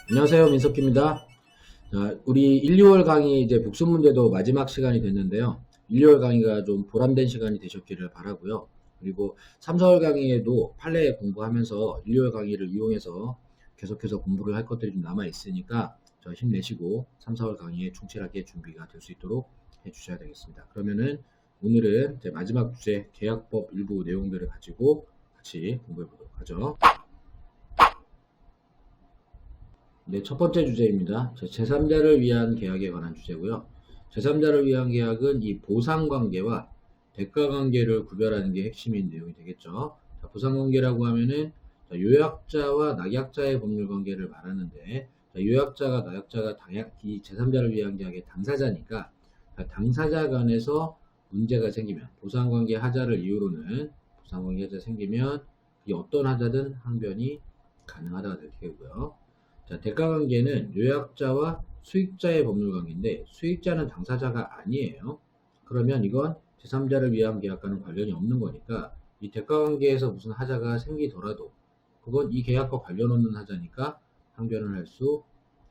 안녕하세요. 민석기입니다. 자, 우리 1, 2월 강의 이제 복습 문제도 마지막 시간이 됐는데요. 1, 2월 강의가 좀 보람된 시간이 되셨기를 바라고요. 그리고 3, 4월 강의에도 판례 공부하면서 1, 2월 강의를 이용해서 계속해서 공부를 할 것들이 좀 남아 있으니까 힘내시고 3, 4월 강의에 충실하게 준비가 될 수 있도록 해주셔야 되겠습니다. 그러면은 오늘은 제 마지막 주제 계약법 일부 내용들을 가지고 같이 공부해 보도록 하죠. 네, 첫 번째 주제입니다. 제3자를 위한 계약에 관한 주제고요. 제3자를 위한 계약은 이 보상관계와 대가관계를 구별하는 게 핵심인 내용이 되겠죠. 자, 보상관계라고 하면은 요약자와 낙약자의 법률관계를 말하는데, 요약자가 낙약자가 이 제3자를 위한 계약의 당사자니까 당사자 간에서 문제가 생기면 보상관계 하자를 이유로는 보상관계 하자 생기면 이 어떤 하자든 항변이 가능하다가 될 테고요. 자, 대가관계는 요약자와 수익자의 법률관계인데 수익자는 당사자가 아니에요. 그러면 이건 제3자를 위한 계약과는 관련이 없는 거니까 이 대가관계에서 무슨 하자가 생기더라도 그건 이 계약과 관련 없는 하자니까 항변을 할 수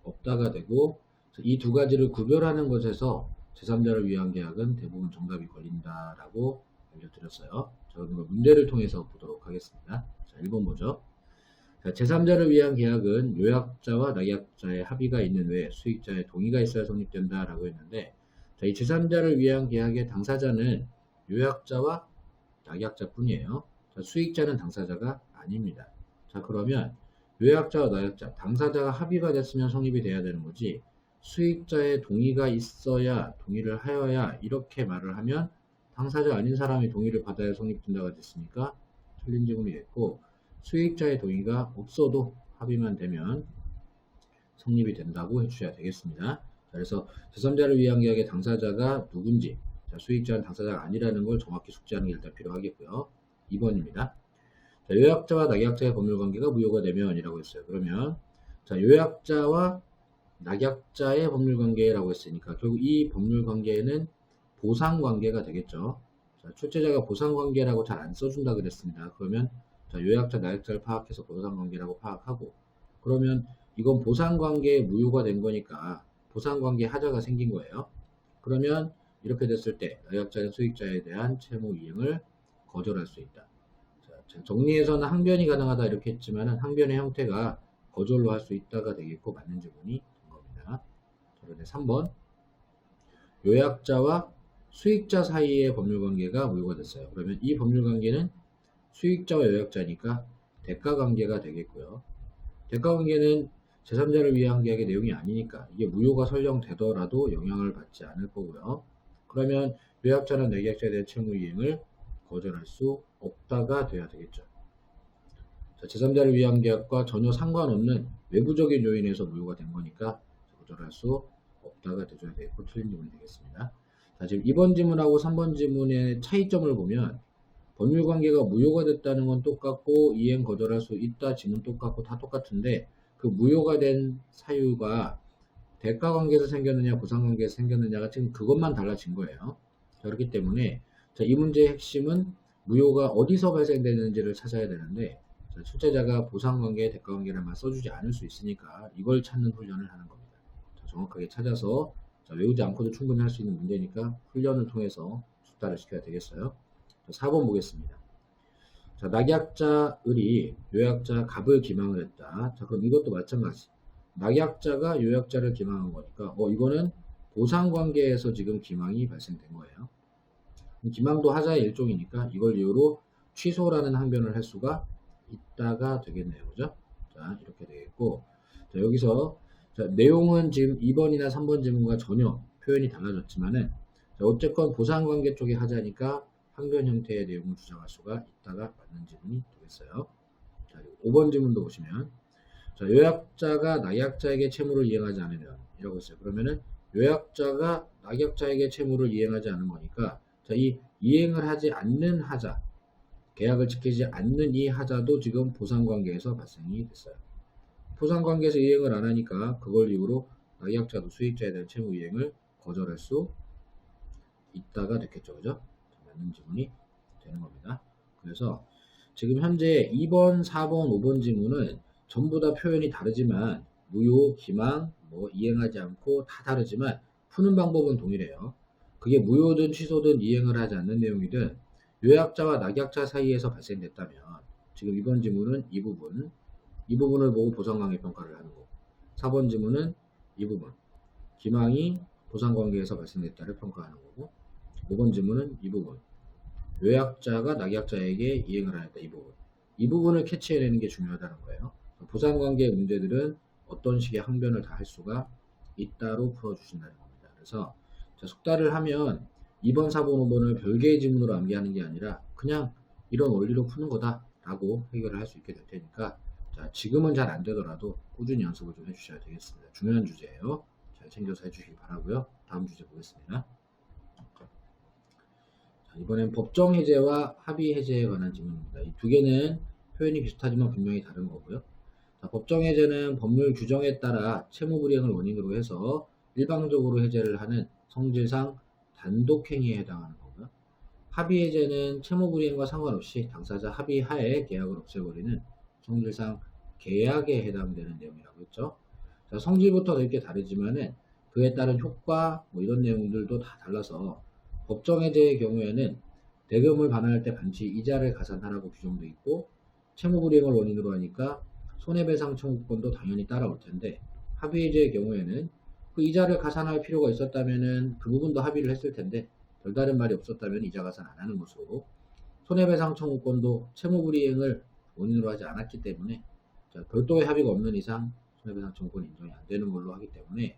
없다가 되고 이 두 가지를 구별하는 것에서 제3자를 위한 계약은 대부분 정답이 걸린다라고 알려드렸어요. 자, 그럼 문제를 통해서 보도록 하겠습니다. 자, 1번 보죠. 제3자를 위한 계약은 요약자와 낙약자의 합의가 있는 외에 수익자의 동의가 있어야 성립된다라고 했는데 이 제3자를 위한 계약의 당사자는 요약자와 낙약자뿐이에요. 수익자는 당사자가 아닙니다. 자, 그러면 요약자와 낙약자, 당사자가 합의가 됐으면 성립이 돼야 되는 거지 수익자의 동의가 있어야 동의를 하여야 이렇게 말을 하면 당사자 아닌 사람이 동의를 받아야 성립된다가 됐으니까 틀린 지문이 됐고 수익자의 동의가 없어도 합의만 되면 성립이 된다고 해주셔야 되겠습니다. 자, 그래서 제3자를 위한 계약의 당사자가 누군지 수익자는 당사자가 아니라는 걸 정확히 숙지하는 게 일단 필요하겠고요. 2번입니다. 자, 요약자와 낙약자의 법률관계가 무효가 되면 이라고 했어요. 그러면 자, 요약자와 낙약자의 법률관계라고 했으니까 결국 이 법률관계는 보상관계가 되겠죠. 자, 출제자가 보상관계라고 잘 안 써준다 그랬습니다. 그러면 자, 요약자, 낙약자를 파악해서 보상관계라고 파악하고 그러면 이건 보상관계에 무효가 된 거니까 보상관계 하자가 생긴 거예요. 그러면 이렇게 됐을 때 낙약자는 수익자에 대한 채무 이행을 거절할 수 있다. 자, 정리해서는 항변이 가능하다 이렇게 했지만 항변의 형태가 거절로 할 수 있다가 되겠고 맞는 지문이 된 겁니다. 자, 그런데 3번 요약자와 수익자 사이의 법률관계가 무효가 됐어요. 그러면 이 법률관계는 수익자와 요약자니까 대가관계가 되겠고요. 대가관계는 제3자를 위한 계약의 내용이 아니니까 이게 무효가 설정되더라도 영향을 받지 않을 거고요. 그러면 요약자는 내계약자에 대한 채무 이행을 거절할 수 없다가 돼야 되겠죠. 자, 제3자를 위한 계약과 전혀 상관없는 외부적인 요인에서 무효가 된 거니까 거절할 수 없다가 돼줘야 되겠고 틀린 지문이 되겠습니다. 자, 지금 2번 지문하고 3번 지문의 차이점을 보면 법률관계가 무효가 됐다는 건 똑같고 이행 거절할 수 있다 지문 똑같고 다 똑같은데 그 무효가 된 사유가 대가관계에서 생겼느냐 보상관계에서 생겼느냐가 지금 그것만 달라진 거예요. 자, 그렇기 때문에 자, 이 문제의 핵심은 무효가 어디서 발생되는지를 찾아야 되는데 자, 출제자가 보상관계, 대가관계를만 써주지 않을 수 있으니까 이걸 찾는 훈련을 하는 겁니다. 자, 정확하게 찾아서 자, 외우지 않고도 충분히 할 수 있는 문제니까 훈련을 통해서 숙달을 시켜야 되겠어요. 4번 보겠습니다. 자, 낙약자 을이 요약자 갑을 기망을 했다. 자, 그럼 이것도 마찬가지. 낙약자가 요약자를 기망한 거니까, 이거는 보상관계에서 지금 기망이 발생된 거예요. 기망도 하자의 일종이니까 이걸 이유로 취소라는 항변을 할 수가 있다가 되겠네요. 그죠? 자, 이렇게 되겠고, 자, 여기서 자, 내용은 지금 2번이나 3번 질문과 전혀 표현이 달라졌지만은, 자, 어쨌건 보상관계 쪽이 하자니까 항변 형태의 내용을 주장할 수가 있다가 맞는 지문이 되겠어요. 자, 5번 질문도 보시면 자, 요약자가 낙약자에게 채무를 이행하지 않으면 이라고 했어요. 그러면은 요약자가 낙약자에게 채무를 이행하지 않은 거니까 자, 이 이행을 하지 않는 하자 계약을 지키지 않는 이 하자도 지금 보상관계에서 발생이 됐어요. 보상관계에서 이행을 안 하니까 그걸 이유로 낙약자도 수익자에 대한 채무 이행을 거절할 수 있다가 됐겠죠. 그죠? 맞는 지문이 되는 겁니다. 그래서 지금 현재 2번, 4번, 5번 지문은 전부 다 표현이 다르지만 무효, 기망, 뭐 이행하지 않고 다 다르지만 푸는 방법은 동일해요. 그게 무효든 취소든 이행을 하지 않는 내용이든 요약자와 낙약자 사이에서 발생됐다면 지금 이번 지문은 이 부분을 보고 보상관계 평가를 하는 거고 4번 지문은 이 부분 기망이 보상관계에서 발생됐다를 평가하는 거고 5번 지문은 이 부분 요약자가 낙약자에게 이행을 하였다 이 부분을 캐치해내는 게 중요하다는 거예요. 보상관계 문제들은 어떤 식의 항변을 다 할 수가 있다로 풀어주신다는 겁니다. 그래서 숙달을 하면 2번, 4번, 5번을 별개의 지문으로 암기하는 게 아니라 그냥 이런 원리로 푸는 거다 라고 해결을 할 수 있게 될 테니까 자, 지금은 잘 안 되더라도 꾸준히 연습을 좀 해주셔야 되겠습니다. 중요한 주제예요. 잘 챙겨서 해주시기 바라고요. 다음 주제 보겠습니다. 자, 이번엔 법정 해제와 합의 해제에 관한 질문입니다. 이 두 개는 표현이 비슷하지만 분명히 다른 거고요. 자, 법정 해제는 법률 규정에 따라 채무 불이행을 원인으로 해서 일방적으로 해제를 하는 성질상 단독 행위에 해당하는 거고요. 합의 해제는 채무 불이행과 상관없이 당사자 합의하에 계약을 없애버리는 성질상 계약에 해당되는 내용이라고 했죠. 자, 성질부터 되게 다르지만은 그에 따른 효과 뭐 이런 내용들도 다 달라서 법정 해제의 경우에는 대금을 반환할 때 반드시 이자를 가산하라고 규정되어 있고 채무 불이행을 원인으로 하니까 손해배상 청구권도 당연히 따라올 텐데 합의 해제의 경우에는 그 이자를 가산할 필요가 있었다면은 그 부분도 합의를 했을 텐데 별다른 말이 없었다면 이자 가산 안 하는 것으로 손해배상 청구권도 채무 불이행을 원인으로 하지 않았기 때문에 자, 별도의 합의가 없는 이상 손해배상 청구권 인정이 안 되는 걸로 하기 때문에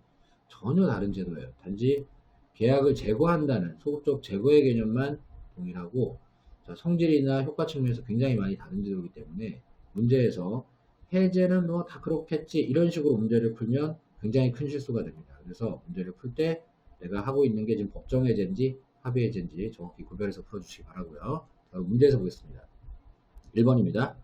전혀 다른 제도예요. 단지 계약을 제거한다는 소급적 제거의 개념만 동일하고 자, 성질이나 효과 측면에서 굉장히 많이 다른 제도이기 때문에 문제에서 해제는 뭐 다 그렇겠지 이런 식으로 문제를 풀면 굉장히 큰 실수가 됩니다. 그래서 문제를 풀 때 내가 하고 있는 게 지금 법정 해제인지 합의 해제인지 정확히 구별해서 풀어주시기 바라고요. 자, 문제에서 보겠습니다. 1번입니다.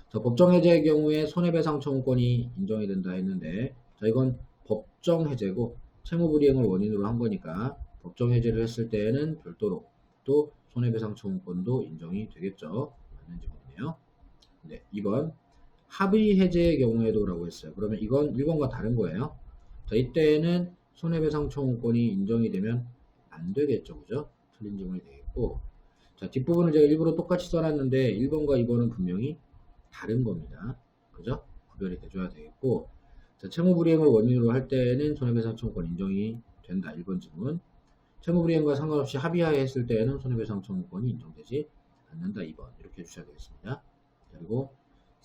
자, 법정 해제의 경우에 손해배상 청구권이 인정이 된다 했는데 자, 이건 법정 해제고 채무 불이행을 원인으로 한 거니까 법정 해제를 했을 때에는 별도로 또 손해배상 청구권도 인정이 되겠죠. 맞는 질문이네요. 네, 2번 합의 해제의 경우에도 라고 했어요. 그러면 이건 1번과 다른 거예요. 자, 이때에는 손해배상 청구권이 인정이 되면 안 되겠죠. 그죠? 틀린 질문이 되겠고 자, 뒷부분을 제가 일부러 똑같이 써놨는데 1번과 2번은 분명히 다른 겁니다. 그죠? 구별이 돼줘야 되겠고 자, 채무불이행을 원인으로 할 때는 손해배상 청구권 인정이 된다. 1번 질문. 채무불이행과 상관없이 합의하에 했을 때에는 손해배상 청구권이 인정되지 않는다. 2번. 이렇게 해주셔야 되겠습니다. 그리고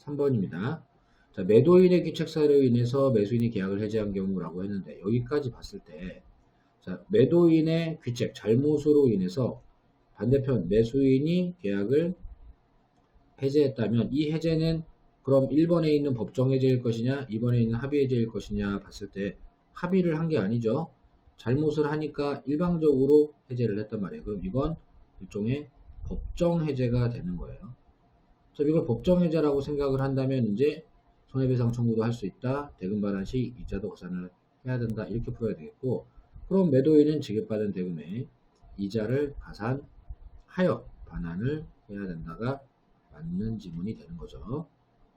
3번입니다. 자, 매도인의 귀책사유로 인해서 매수인이 계약을 해지한 경우라고 했는데 여기까지 봤을 때 자, 매도인의 귀책, 잘못으로 인해서 반대편 매수인이 계약을 해제했다면 이 해제는 그럼 1번에 있는 법정 해제일 것이냐 2번에 있는 합의 해제일 것이냐 봤을 때 합의를 한 게 아니죠. 잘못을 하니까 일방적으로 해제를 했단 말이에요. 그럼 이건 일종의 법정 해제가 되는 거예요. 그래서 이걸 법정 해제라고 생각을 한다면 이제 손해배상 청구도 할 수 있다. 대금 반환 시 이자도 가산을 해야 된다. 이렇게 풀어야 되겠고 그럼 매도인은 지급받은 대금에 이자를 가산하여 반환을 해야 된다가 맞는 지문이 되는 거죠.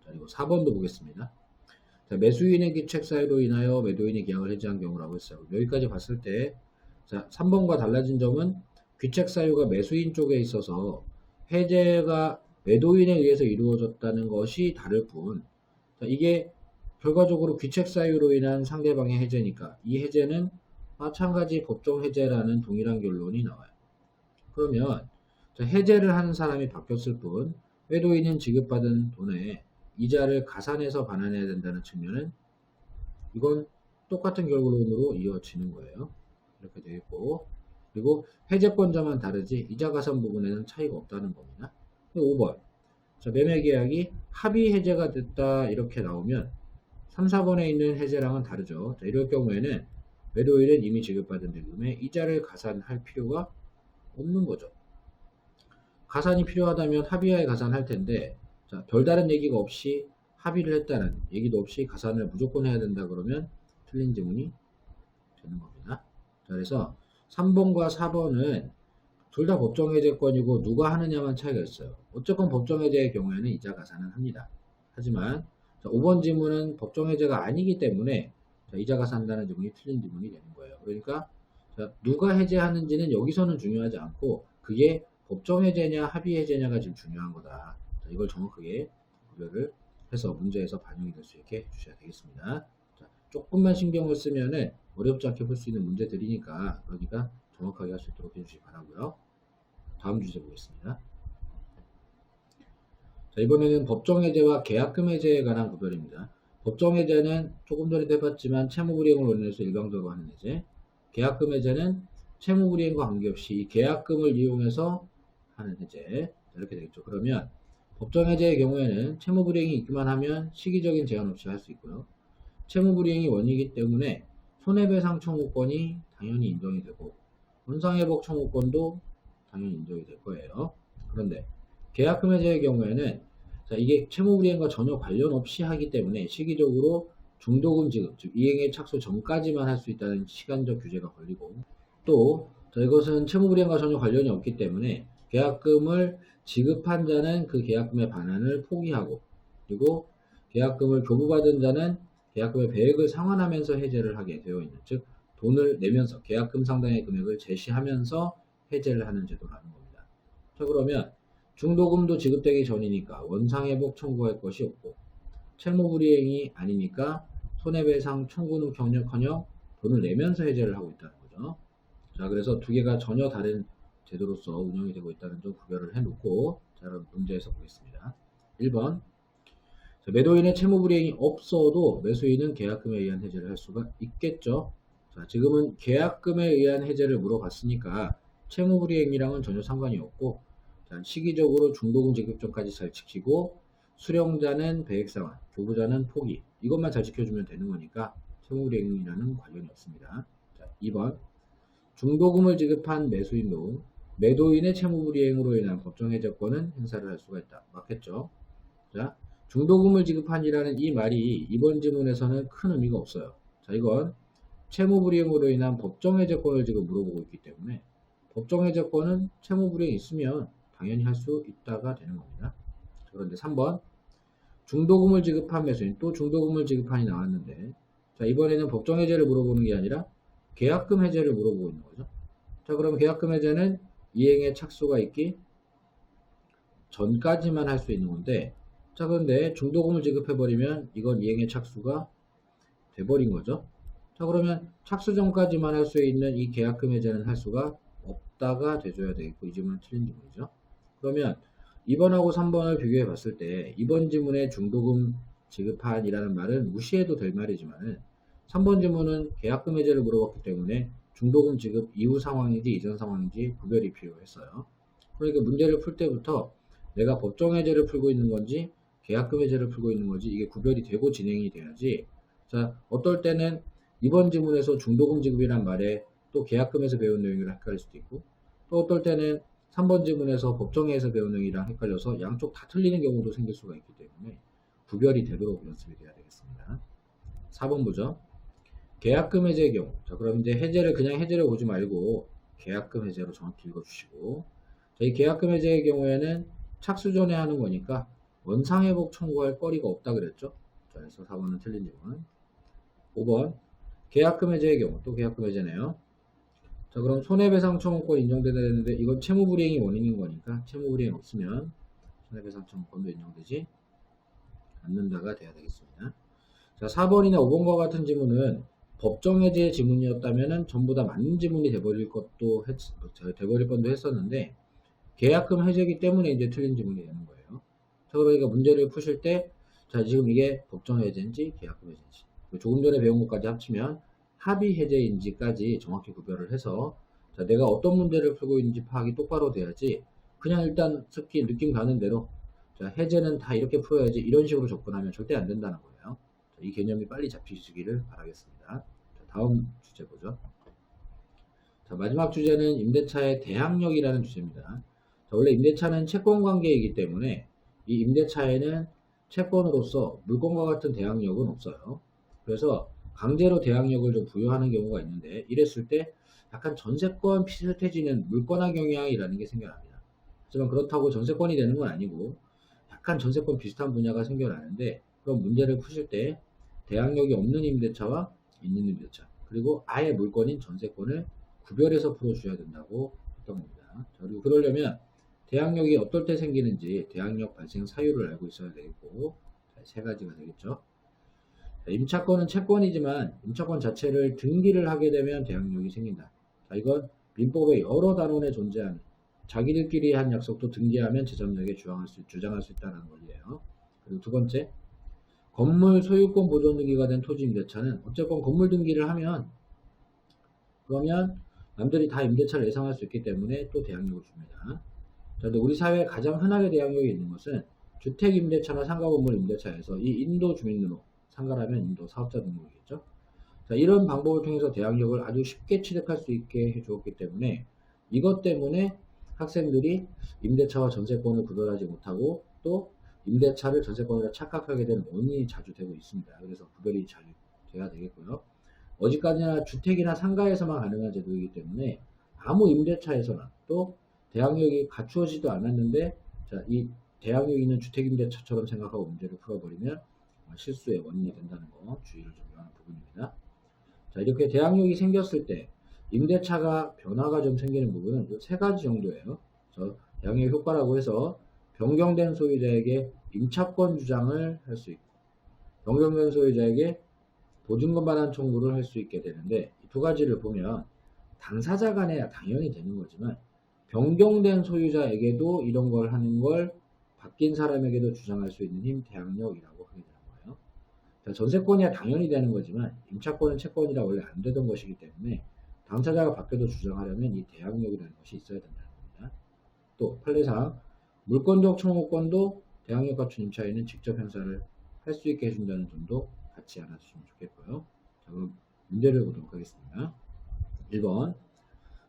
자, 그리고 4번도 보겠습니다. 자, 매수인의 귀책 사유로 인하여 매도인이 계약을 해지한 경우라고 했어요. 여기까지 봤을 때 자, 3번과 달라진 점은 귀책 사유가 매수인 쪽에 있어서 해제가 매도인에 의해서 이루어졌다는 것이 다를 뿐 자, 이게 결과적으로 귀책 사유로 인한 상대방의 해제니까 이 해제는 마찬가지 법정 해제라는 동일한 결론이 나와요. 그러면 자, 해제를 하는 사람이 바뀌었을 뿐 매도인은 지급받은 돈에 이자를 가산해서 반환해야 된다는 측면은 이건 똑같은 결론으로 이어지는 거예요. 이렇게 되겠고 그리고 해제권자만 다르지 이자 가산 부분에는 차이가 없다는 겁니다. 5번 자, 매매계약이 합의 해제가 됐다 이렇게 나오면 3, 4번에 있는 해제랑은 다르죠. 자, 이럴 경우에는 매도인은 이미 지급받은 대금에 이자를 가산할 필요가 없는 거죠. 가산이 필요하다면 합의하에 가산할 텐데 자, 별다른 얘기가 없이 합의를 했다는 얘기도 없이 가산을 무조건 해야 된다 그러면 틀린 지문이 되는 겁니다. 자, 그래서 3번과 4번은 둘 다 법정해제권이고 누가 하느냐만 차이가 있어요. 어쨌건 법정해제의 경우에는 이자 가산은 합니다. 하지만 자, 5번 지문은 법정 해제가 아니기 때문에 자, 이자가 산다는 지문이 틀린 지문이 되는 거예요. 그러니까 자, 누가 해제하는지는 여기서는 중요하지 않고 그게 법정 해제냐 합의 해제냐가 지금 중요한 거다. 자, 이걸 정확하게 구별을 해서 문제에서 반영이 될 수 있게 해주셔야 되겠습니다. 자, 조금만 신경을 쓰면은 어렵지 않게 풀 수 있는 문제들이니까 그러니까 정확하게 할 수 있도록 해주시기 바라고요. 다음 주제 보겠습니다. 자, 이번에는 법정 해제와 계약금 해제에 관한 구별입니다. 법정 해제는 조금 전에도 해봤지만 채무불이행을 원인해서 일방적으로 하는 해제. 계약금 해제는 채무불이행과 관계없이 이 계약금을 이용해서 하는 해제. 이렇게 되겠죠. 그러면 법정 해제의 경우에는 채무불이행이 있기만 하면 시기적인 제한 없이 할 수 있고요. 채무불이행이 원인이기 때문에 손해배상 청구권이 당연히 인정이 되고 손상회복 청구권도 당연히 인정이 될 거예요. 그런데 계약금 해제의 경우에는 자, 이게 채무불이행과 전혀 관련 없이 하기 때문에 시기적으로 중도금 지급, 즉 이행의 착수 전까지만 할 수 있다는 시간적 규제가 걸리고 또 자, 이것은 채무불이행과 전혀 관련이 없기 때문에 계약금을 지급한 자는 그 계약금의 반환을 포기하고 그리고 계약금을 교부받은 자는 계약금의 배액을 상환하면서 해제를 하게 되어 있는 즉 돈을 내면서 계약금 상당의 금액을 제시하면서 해제를 하는 제도라는 겁니다. 자, 그러면 중도금도 지급되기 전이니까 원상회복 청구할 것이 없고 채무불이행이 아니니까 손해배상 청구는 경력커녕 돈을 내면서 해제를 하고 있다는 거죠. 자, 그래서 두 개가 전혀 다른 제도로서 운영이 되고 있다는 점 구별을 해놓고 자, 그럼 문제에서 보겠습니다. 1번 자, 매도인의 채무불이행이 없어도 매수인은 계약금에 의한 해제를 할 수가 있겠죠. 자, 지금은 계약금에 의한 해제를 물어봤으니까 채무불이행이랑은 전혀 상관이 없고 자, 시기적으로 중도금 지급 전까지 잘 지키고 수령자는 배액상환, 교부자는 포기 이것만 잘 지켜주면 되는 거니까 채무불이행이라는 관련이 없습니다. 자, 2번 중도금을 지급한 매수인도 매도인의 채무불이행으로 인한 법정해제권은 행사를 할 수가 있다. 맞겠죠? 자, 중도금을 지급한이라는 이 말이 이번 지문에서는 큰 의미가 없어요. 자, 이건 채무불이행으로 인한 법정해제권을 지금 물어보고 있기 때문에 법정해제권은 채무불이행이 있으면 당연히 할 수 있다가 되는 겁니다. 그런데 3번 중도금을 지급한 매수인 또 중도금을 지급한이 나왔는데 자, 이번에는 법정해제를 물어보는 게 아니라 계약금 해제를 물어보고 있는 거죠. 자, 그럼 계약금 해제는 이행의 착수가 있기 전까지만 할 수 있는 건데 자, 그런데 중도금을 지급해버리면 이건 이행의 착수가 돼버린 거죠. 자, 그러면 착수 전까지만 할 수 있는 이 계약금 해제는 할 수가 없다가 돼줘야 되겠고 이 지문은 틀린 지문이죠. 그러면 2번하고 3번을 비교해 봤을 때 2번 지문의 중도금 지급한이라는 말은 무시해도 될 말이지만 3번 지문은 계약금 해제를 물어봤기 때문에 중도금 지급 이후 상황인지 이전 상황인지 구별이 필요했어요. 그러니까 문제를 풀 때부터 내가 법정 해제를 풀고 있는 건지 계약금 해제를 풀고 있는 건지 이게 구별이 되고 진행이 돼야지. 자, 어떨 때는 이번 지문에서 중도금 지급이란 말에 또 계약금에서 배운 내용이랑 헷갈릴 수도 있고 또 어떨 때는 3번 지문에서 법정에서 배운 내용이랑 헷갈려서 양쪽 다 틀리는 경우도 생길 수가 있기 때문에 구별이 되도록 연습이 돼야 되겠습니다. 4번 보죠. 계약금 해제의 경우 자, 그럼 이제 해제를 그냥 해제를 보지 말고 계약금 해제로 정확히 읽어주시고 자, 이 계약금 해제의 경우에는 착수 전에 하는 거니까 원상회복 청구할 거리가 없다 그랬죠. 자, 그래서 4번은 틀린 질문. 5번 계약금 해제의 경우 또 계약금 해제네요. 자, 그럼 손해배상 청구권 인정되다 했는데 이건 채무불이행이 원인인 거니까 채무불이행 없으면 손해배상 청구권도 인정되지 않는다가 돼야 되겠습니다. 자, 4번이나 5번과 같은 지문은 법정해제 지문이었다면 전부 다 맞는 지문이 돼버릴 뻔도 했었는데 계약금 해제이기 때문에 이제 틀린 지문이 되는 거예요. 자, 그러니까 문제를 푸실 때 자, 지금 이게 법정해제인지 계약금 해제인지 조금 전에 배운 것까지 합치면 합의 해제인지까지 정확히 구별을 해서 자, 내가 어떤 문제를 풀고 있는지 파악이 똑바로 돼야지 그냥 일단 특히 느낌 가는 대로 자, 해제는 다 이렇게 풀어야지 이런 식으로 접근하면 절대 안 된다는 거예요. 자, 이 개념이 빨리 잡히시기를 바라겠습니다. 자, 다음 주제 보죠. 자, 마지막 주제는 임대차의 대항력이라는 주제입니다. 자, 원래 임대차는 채권 관계이기 때문에 이 임대차에는 채권으로서 물건과 같은 대항력은 없어요. 그래서 강제로 대항력을 좀 부여하는 경우가 있는데 이랬을 때 약간 전세권 비슷해지는 물권화 경향이라는 게 생겨납니다. 하지만 그렇다고 전세권이 되는 건 아니고 약간 전세권 비슷한 분야가 생겨나는데 그럼 문제를 푸실 때 대항력이 없는 임대차와 있는 임대차 그리고 아예 물건인 전세권을 구별해서 풀어주셔야 된다고 했던 겁니다. 자, 그리고 그러려면 대항력이 어떨 때 생기는지 대항력 발생 사유를 알고 있어야 되겠고 자, 세 가지가 되겠죠. 자, 임차권은 채권이지만 임차권 자체를 등기를 하게 되면 대항력이 생긴다. 자, 이건 민법의 여러 단원에 존재하는 자기들끼리 한 약속도 등기하면 제3자에게 주장할 수 있다는 권리예요. 그리고 두 번째, 건물 소유권 보존 등기가 된 토지 임대차는 어쨌건 건물 등기를 하면 그러면 남들이 다 임대차를 예상할 수 있기 때문에 또 대항력을 줍니다. 자, 근데 우리 사회에 가장 흔하게 대항력이 있는 것은 주택 임대차나 상가 건물 임대차에서 이 인도 주민등록, 상가라면 인도 사업자 등록이겠죠. 자, 이런 방법을 통해서 대항력을 아주 쉽게 취득할 수 있게 해주었기 때문에 이것 때문에 학생들이 임대차와 전세권을 구별하지 못하고 또 임대차를 전세권으로 착각하게 되는 원인이 자주 되고 있습니다. 그래서 구별이 잘 돼야 되겠고요. 어디까지나 주택이나 상가에서만 가능한 제도이기 때문에 아무 임대차에서나 또 대항력이 갖추어지도 않았는데 자, 이 대항력 있는 주택임대차처럼 생각하고 문제를 풀어버리면 실수의 원인이 된다는 거 주의를 좀 요하는 부분입니다. 자, 이렇게 대항력이 생겼을 때 임대차가 변화가 좀 생기는 부분은 이 세 가지 정도예요. 그래서 대항력 효과라고 해서 변경된 소유자에게 임차권 주장을 할 수 있고 변경된 소유자에게 보증금 반환 청구를 할 수 있게 되는데 이 두 가지를 보면 당사자 간에 당연히 되는 거지만 변경된 소유자에게도 이런 걸 하는 걸 바뀐 사람에게도 주장할 수 있는 힘 대항력이라고 하게 되는 거예요. 자, 전세권이야 당연히 되는 거지만 임차권은 채권이라 원래 안 되던 것이기 때문에 당사자가 바뀌어도 주장하려면 이 대항력이라는 것이 있어야 된다는 겁니다. 또 판례상 물권적 청구권도 대항력 갖춘 임차인은 직접 행사를 할 수 있게 해준다는 점도 같이 알아주시면 좋겠고요. 자, 그럼 문제를 보도록 하겠습니다. 1번.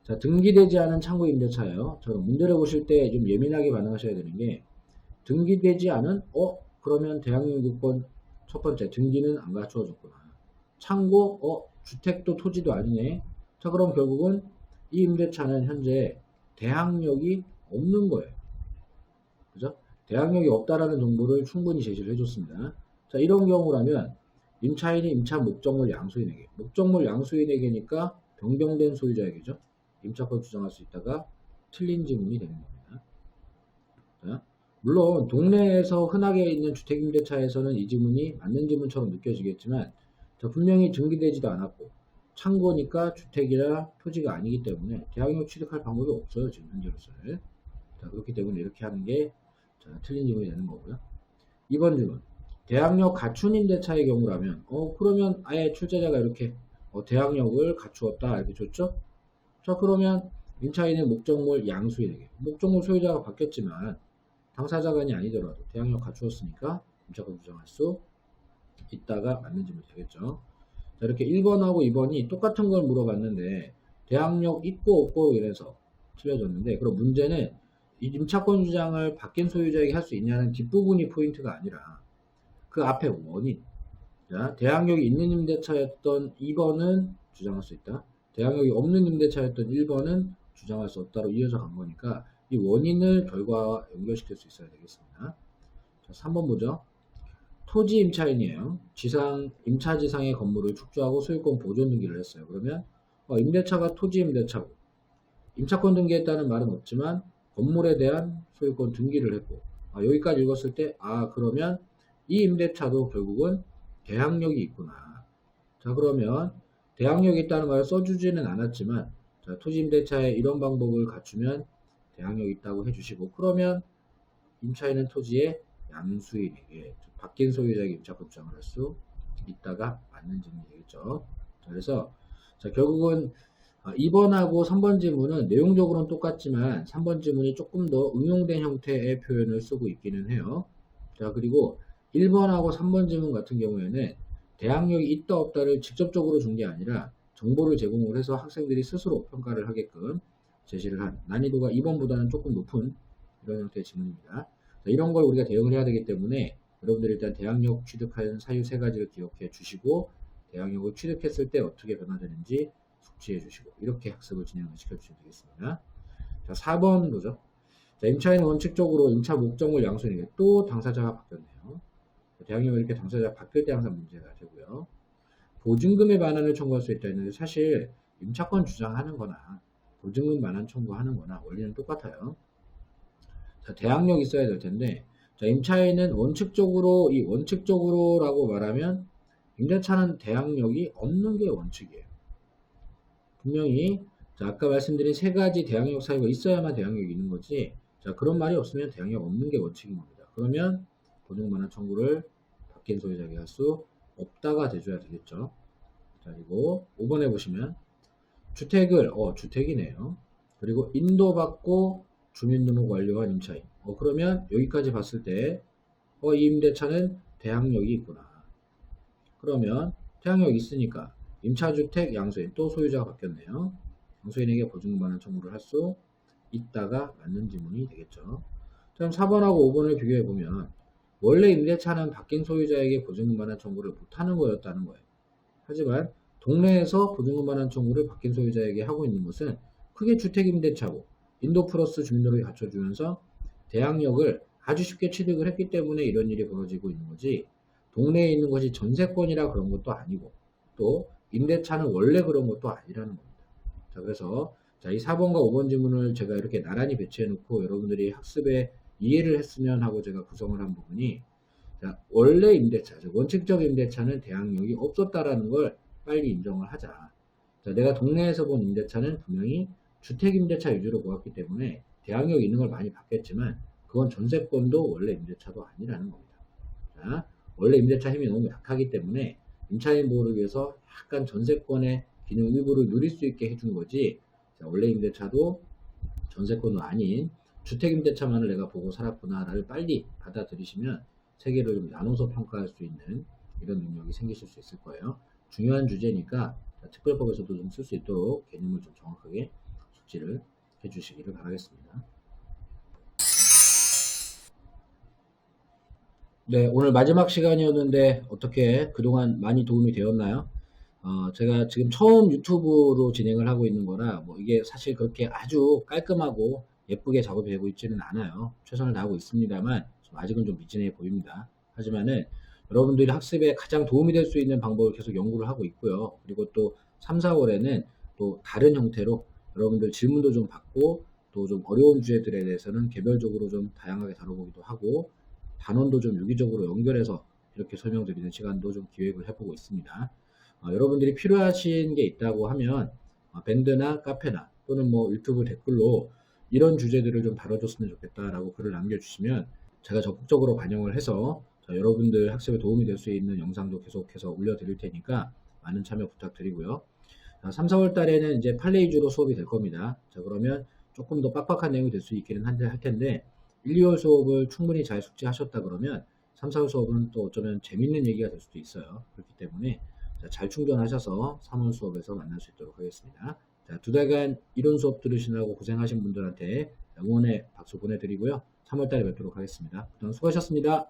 자, 등기되지 않은 창고 임대차예요. 자, 문제를 보실 때 좀 예민하게 반응하셔야 되는 게 등기되지 않은 그러면 대항력 요건 첫 번째 등기는 안 갖추어졌구나. 창고 주택도 토지도 아니네. 자, 그럼 결국은 이 임대차는 현재 대항력이 없는 거예요. 그죠? 대항력이 없다라는 정보를 충분히 제시를 해줬습니다. 자, 이런 경우라면 임차인이 임차 목적물 양수인에게 목적물 양수인에게니까 변경된 소유자에게죠. 임차권 주장할 수 있다가 틀린 지문이 되는 겁니다. 자, 물론 동네에서 흔하게 있는 주택임대차에서는 이 지문이 맞는 지문처럼 느껴지겠지만 자, 분명히 등기되지도 않았고 창고니까 주택이나 토지가 아니기 때문에 대항력 취득할 방법이 없어요. 지금 현재로서는. 자, 그렇기 때문에 이렇게 하는 게 자, 틀린 지문이 되는 거고요. 2번 질문. 대항력 갖춘 임대차의 경우라면 그러면 아예 출제자가 이렇게 대항력을 갖추었다 이렇게 줬죠. 자, 그러면 임차인의 목적물 양수인에게 목적물 소유자가 바뀌었지만 당사자간이 아니더라도 대항력 갖추었으니까 임차권 주장할 수 있다가 맞는 질문이 되겠죠. 자, 이렇게 1번하고 2번이 똑같은 걸 물어봤는데 대항력 있고 없고 이래서 틀려졌는데 그럼 문제는 이 임차권 주장을 바뀐 소유자에게 할 수 있냐는 뒷부분이 포인트가 아니라 그 앞에 원인. 자, 대항력이 있는 임대차였던 2번은 주장할 수 있다. 대항력이 없는 임대차였던 1번은 주장할 수 없다로 이어져 간 거니까 이 원인을 결과와 연결시킬 수 있어야 되겠습니다. 자, 3번 보죠. 토지 임차인이에요. 임차지상의 건물을 축조하고 소유권 보존 등기를 했어요. 그러면 임대차가 토지 임대차고 임차권 등기했다는 말은 없지만 건물에 대한 소유권 등기를 했고 여기까지 읽었을 때 그러면 이 임대차도 결국은 대항력이 있구나. 자, 그러면 대항력이 있다는 말을 써주지는 않았지만 자, 토지 임대차에 이런 방법을 갖추면 대항력이 있다고 해주시고 그러면 임차인은 토지의 양수인에게 바뀐 소유자에게 임차권 주장을 할 수 있다가 맞는 질문이 되겠죠. 자, 그래서 자, 결국은 2번하고 3번 지문은 내용적으로는 똑같지만 3번 지문이 조금 더 응용된 형태의 표현을 쓰고 있기는 해요. 자, 그리고 1번하고 3번 지문 같은 경우에는 대항력이 있다 없다를 직접적으로 준 게 아니라 정보를 제공을 해서 학생들이 스스로 평가를 하게끔 제시를 한 난이도가 2번보다는 조금 높은 이런 형태의 지문입니다. 자, 이런 걸 우리가 대응을 해야 되기 때문에 여러분들이 일단 대항력 취득하는 사유 세 가지를 기억해 주시고 대항력을 취득했을 때 어떻게 변화되는지 숙지해 주시고 이렇게 학습을 진행을 시켜주시면 되겠습니다. 자, 4번 보죠. 자, 임차인은 원칙적으로 임차 목적물 양수인에게 또 당사자가 바뀌었네요. 대항력이 이렇게 당사자가 바뀔 때 항상 문제가 되고요. 보증금의 반환을 청구할 수 있다 했는데 사실 임차권 주장하는 거나 보증금 반환 청구하는 거나 원리는 똑같아요. 자, 대항력이 있어야 될 텐데, 자, 임차인은 원칙적으로라고 말하면 임대차는 대항력이 없는 게 원칙이에요. 분명히 자, 아까 말씀드린 세 가지 대항력 사유가 있어야만 대항력이 있는 거지. 자, 그런 말이 없으면 대항력 없는 게 원칙인 겁니다. 그러면 보증금 반환 청구를 바뀐 소유자에게 할 수 없다가 돼줘야 되겠죠. 자, 그리고 5번에 보시면 주택이네요. 그리고 인도받고 주민등록 완료한 임차인. 그러면 여기까지 봤을 때, 이 임대차는 대항력이 있구나. 그러면 대항력이 있으니까 임차주택 양수인 또 소유자가 바뀌었네요. 양수인에게 보증금 반환 청구를 할 수 있다가 맞는 지문이 되겠죠. 그럼 4번하고 5번을 비교해 보면 원래 임대차는 바뀐 소유자에게 보증금 반환 청구를 못하는 거였다는 거예요. 하지만 동네에서 보증금 반환 청구를 바뀐 소유자에게 하고 있는 것은 크게 주택임대차고 인도 플러스 주민등록이 갖춰주면서 대항력을 아주 쉽게 취득을 했기 때문에 이런 일이 벌어지고 있는 거지, 동네에 있는 것이 전세권이라 그런 것도 아니고 또 임대차는 원래 그런 것도 아니라는 겁니다. 자, 그래서 자, 이 4번과 5번 지문을 제가 이렇게 나란히 배치해 놓고 여러분들이 학습에 이해를 했으면 하고 제가 구성을 한 부분이, 자, 원래 임대차, 원칙적 임대차는 대항력이 없었다라는 걸 빨리 인정을 하자. 자, 내가 동네에서 본 임대차는 분명히 주택임대차 위주로 보았기 때문에 대항력이 있는 걸 많이 봤겠지만 그건 전세권도 원래 임대차도 아니라는 겁니다. 자, 원래 임대차 힘이 너무 약하기 때문에 임차인 보호를 위해서 약간 전세권의 기능 일부를 누릴 수 있게 해준 거지, 자, 원래 임대차도 전세권도 아닌 주택임대차만을 내가 보고 살았구나를 빨리 받아들이시면 세계를 좀 나눠서 평가할 수 있는 이런 능력이 생기실 수 있을 거예요. 중요한 주제니까 특별법에서도 좀 쓸 수 있도록 개념을 좀 정확하게 숙지를 해주시기를 바라겠습니다. 네, 오늘 마지막 시간이었는데 어떻게 그동안 많이 도움이 되었나요? 제가 지금 처음 유튜브로 진행을 하고 있는 거라 이게 사실 그렇게 아주 깔끔하고 예쁘게 작업이 되고 있지는 않아요. 최선을 다하고 있습니다만 아직은 좀 미진해 보입니다. 하지만은 여러분들이 학습에 가장 도움이 될 수 있는 방법을 계속 연구를 하고 있고요. 그리고 또 3, 4월에는 또 다른 형태로 여러분들 질문도 좀 받고 또 좀 어려운 주제들에 대해서는 개별적으로 좀 다양하게 다뤄보기도 하고 단원도 좀 유기적으로 연결해서 이렇게 설명드리는 시간도 좀 기획을 해보고 있습니다. 여러분들이 필요하신 게 있다고 하면 밴드나 카페나 또는 유튜브 댓글로 이런 주제들을 좀 다뤄줬으면 좋겠다라고 글을 남겨주시면 제가 적극적으로 반영을 해서 여러분들 학습에 도움이 될 수 있는 영상도 계속해서 올려드릴 테니까 많은 참여 부탁드리고요. 3, 4월 달에는 이제 판례 위주로 수업이 될 겁니다. 자, 그러면 조금 더 빡빡한 내용이 될 수 있기는 할 텐데 1, 2월 수업을 충분히 잘 숙지하셨다 그러면 3, 4월 수업은 또 어쩌면 재밌는 얘기가 될 수도 있어요. 그렇기 때문에 잘 충전하셔서 3월 수업에서 만날 수 있도록 하겠습니다. 자, 2달간 이론 수업 들으시느라고 고생하신 분들한테 응원의 박수 보내드리고요. 3월 달에 뵙도록 하겠습니다. 그동안 수고하셨습니다.